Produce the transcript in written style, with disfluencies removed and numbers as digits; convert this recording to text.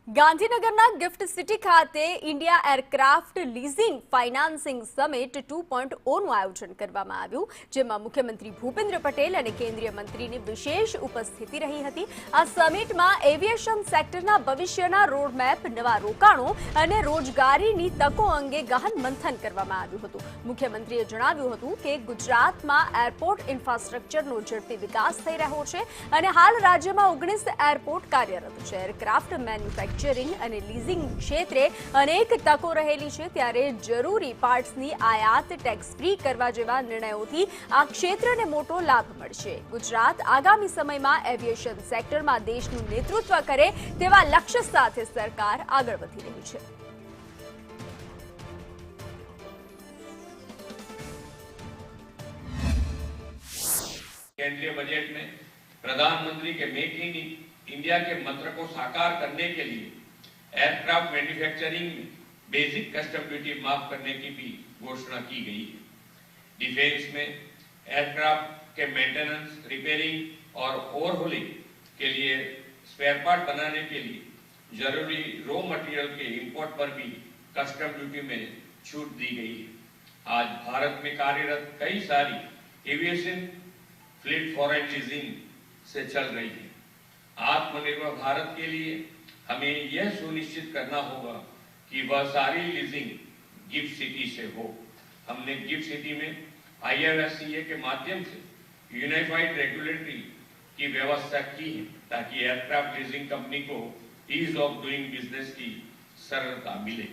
ગાંધીનગરના gift city ખાતે India aircraft leasing financing summit 2.0નું આયોજન કરવામાં આવ્યું, જેમાં મુખ્યમંત્રી ભૂપેન્દ્ર પટેલ અને કેન્દ્રીય મંત્રીની વિશેષ ઉપસ્થિતિ રહી હતી. આ સમિટમાં એવિએશન સેક્ટરના ભવિષ્યના રોડમેપ, નવા રોકાણો અને રોજગારીની તકો અંગે ગહન મંથન કરવામાં આવ્યું હતું. મુખ્યમંત્રીએ જણાવ્યું હતું કે ગુજરાતમાં એરપોર્ટ ઇન્ફ્રાસ્ટ્રક્ચરનો ઝડપી વિકાસ થઈ રહ્યો છે અને હાલ રાજ્યમાં 19 એરપોર્ટ કાર્યરત છે. એરક્રાફ્ટ મેન્યુફેક્ચરિંગ અને લીઝિંગ ક્ષેત્રે અનેક તકો રહેલી છે, ત્યારે જરૂરી પાર્ટ્સની આયાત ટેક્સ ફ્રી કરવા જેવા નિર્ણયોથી આ ક્ષેત્રને મોટો લાભ મળશે. ગુજરાત આગામી સમયમાં એવિએશન સેક્ટરમાં દેશનું નેતૃત્વ કરે તેવા લક્ષ્ય સાથે સરકાર આગળ વધી રહી છે. केंद्रीय बजट में प्रधानमंत्री के मेक इन इंडिया के मंत्र को साकार करने के लिए एयरक्राफ्ट मैन्युफैक्चरिंग में बेसिक कस्टम ड्यूटी माफ करने की भी घोषणा की गई है. डिफेंस में एयरक्राफ्ट के मेंटेनेंस, रिपेयरिंग और ओवरहोलिंग के लिए स्पेयर पार्ट बनाने के लिए जरूरी रॉ मटेरियल के इंपोर्ट पर भी कस्टम ड्यूटी में छूट दी गई है. आज भारत में कार्यरत कई सारी एविएशन फ्लीट फॉरेन लीजिंग से चल रही है. आत्मनिर्भर भारत के लिए हमें यह सुनिश्चित करना होगा कि वह सारी लीजिंग गिफ्ट सिटी से हो. हमने गिफ्ट सिटी में IFSCA के माध्यम से यूनिफाइड रेगुलेटरी की व्यवस्था की है, ताकि एयरक्राफ्ट लीजिंग कंपनी को ईज ऑफ डूइंग बिजनेस की सरलता मिले.